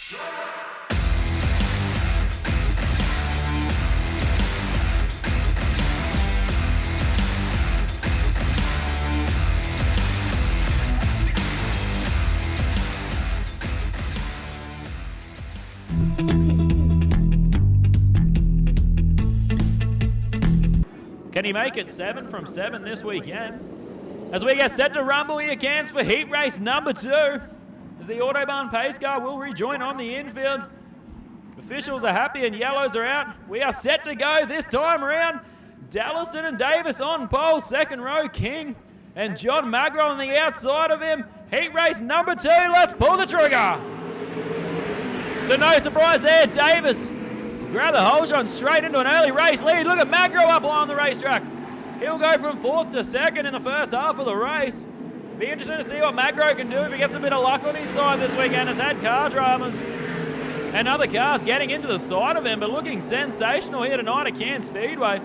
Can he make it 7 from 7 this weekend? As we get set to rumble here, Cairns, for heat race number 2. As the Autobarn pace car will rejoin on the infield. Officials are happy and yellows are out. We are set to go this time around. Dallison and Davis on pole, second row, King and John Magro on the outside of him. Heat race number 2, let's pull the trigger. So no surprise there, Davis grab the whole shot straight into an early race lead. Look at Magro up along the racetrack. He'll go from 4th to 2nd in the first half of the race. Be interesting to see what Magro can do if he gets a bit of luck on his side this weekend. Has had car dramas and other cars getting into the side of him, but looking sensational here tonight at Cairns Speedway.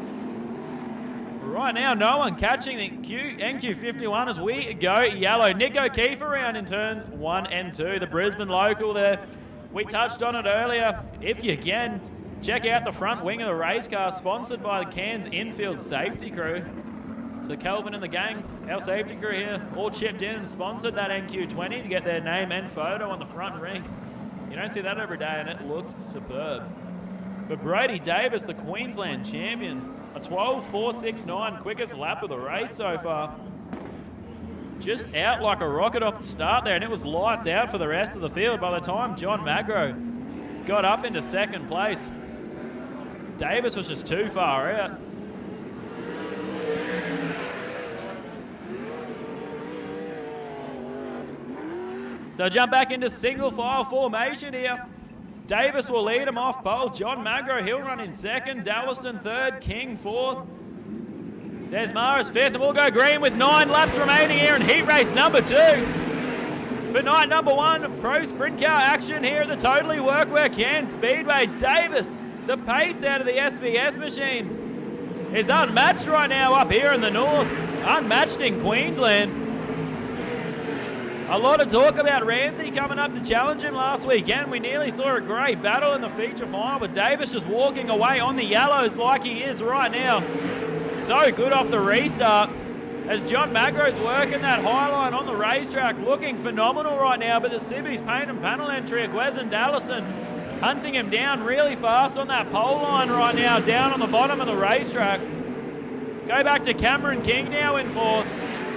Right now, no one catching the NQ51 as we go yellow. Nick O'Keefe around in turns 1 and 2. The Brisbane local there. We touched on it earlier. If you can, check out the front wing of the race car, sponsored by the Cairns Infield Safety Crew. So Kelvin and the gang, our safety crew here, all chipped in and sponsored that NQ20 to get their name and photo on the front ring. You don't see that every day, and it looks superb. But Brody Davis, the Queensland champion, a 12.469, quickest lap of the race so far. Just out like a rocket off the start there, and it was lights out for the rest of the field by the time John Magro got up into second place. Davis was just too far out. So jump back into single file formation here. Davis will lead him off pole. John Magro, he'll run in second. Dallaston third. King fourth. Desmarais fifth, and we'll go green with 9 laps remaining here in heat race number 2. For night number 1 of Pro Sprint Car action here at the Totally Workwear Cairns Speedway. Davis, the pace out of the SVS machine, is unmatched right now up here in the north. Unmatched in Queensland. A lot of talk about Ramsey coming up to challenge him last weekend. We nearly saw a great battle in the feature final, but Davis just walking away on the yellows like he is right now. So good off the restart. As John Magro's working that high line on the racetrack, looking phenomenal right now, but the Sibby's paint and panel entry of Gwez and Dallison hunting him down really fast on that pole line right now, down on the bottom of the racetrack. Go back to Cameron King now in 4th,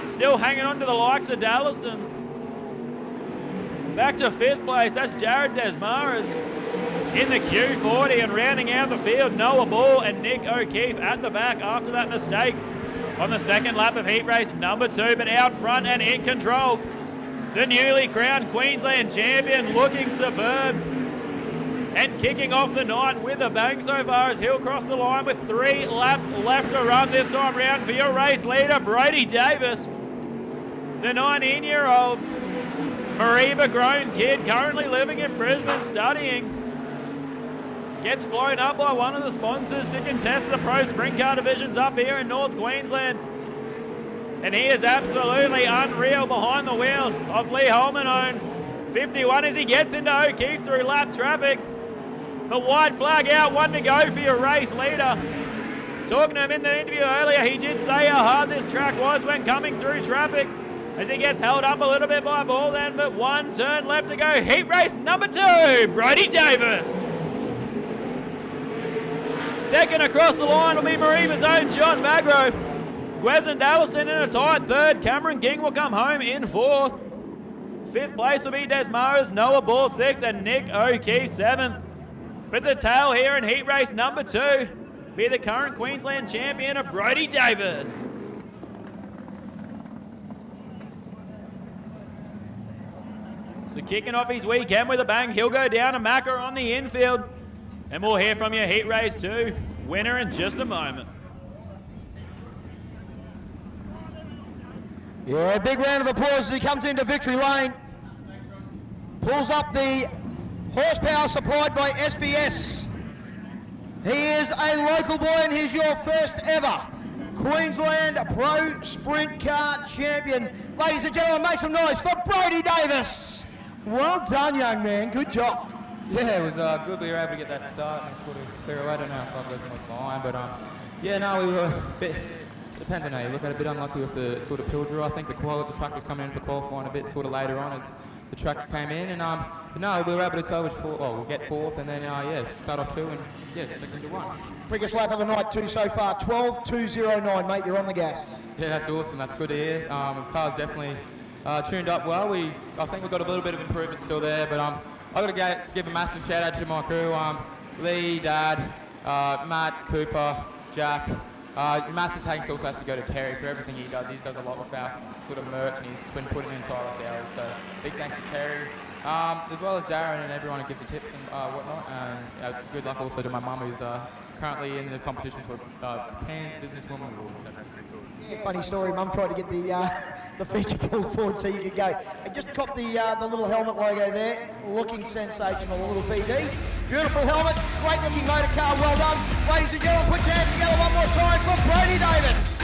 still hanging on to the likes of Dallaston. Back to 5th place, that's Jared Desmarais in the Q40, and rounding out the field, Noah Ball and Nick O'Keefe at the back after that mistake on the second lap of heat race number 2, but out front and in control, the newly crowned Queensland champion, looking superb and kicking off the night with a bang so far as he'll cross the line with 3 laps left to run this time round for your race leader, Brody Davis, the 19-year-old Mareeba-grown kid currently living in Brisbane studying. Gets flown up by one of the sponsors to contest the Pro Sprint Car divisions up here in North Queensland. And he is absolutely unreal behind the wheel of Lee Holman on 51 as he gets into O'Keefe through lap traffic. The white flag out, 1 to go for your race leader. Talking to him in the interview earlier, he did say how hard this track was when coming through traffic as he gets held up a little bit by Ball then, but 1 turn left to go. Heat race number 2, Brody Davis. Second across the line will be Mareeba's own John Magro. Gwez and Dallison in a tight 3rd. Cameron King will come home in 4th. 5th place will be Desmarais, Noah Ball 6th, and Nick O'Keefe 7th. With the tail here in heat race number 2, be the current Queensland champion of Brody Davis. So kicking off his weekend with a bang, he'll go down to Macca on the infield. And we'll hear from your heat race 2 winner in just a moment. Yeah, big round of applause as he comes into victory lane. Pulls up the horsepower supplied by SVS. He is a local boy and he's your first ever Queensland Pro Sprint Car Champion. Ladies and gentlemen, make some noise for Brody Davis. Well done, young man. Good job. Yeah, it was good. We were able to get that start and sort of clear away. I don't know if I was behind, but yeah, no, we were a bit. Depends on how you look at it. A bit unlucky with the sort of pill draw. I think the track was coming in for qualifying a bit sort of later on as the track came in, and but no, we were able to salvage we'll get fourth, and then start off 2 and make into 1. Quickest lap of the night, 2 so far, 12.209, mate. You're on the gas. Yeah, that's awesome. That's good to hear. The car's definitely tuned up well. I think we've got a little bit of improvement still there, but I've got to give a massive shout out to my crew, Lee, Dad, Matt, Cooper, Jack. Massive thanks also has to go to Terry for everything he does. He does a lot with our sort of merch, and he's been putting in tireless hours. So big thanks to Terry, as well as Darren and everyone who gives the tips and whatnot. And good luck also to my mum, who's currently in the competition for Cairns Businesswoman Award. So that's pretty cool. Yeah, funny story. Mum tried to get the feature pulled forward so you could go. I just copped the little helmet logo there, looking sensational. A little BD, beautiful helmet, great looking motor car. Well done, ladies and gentlemen. Put your hands together one more time for Brody Davis.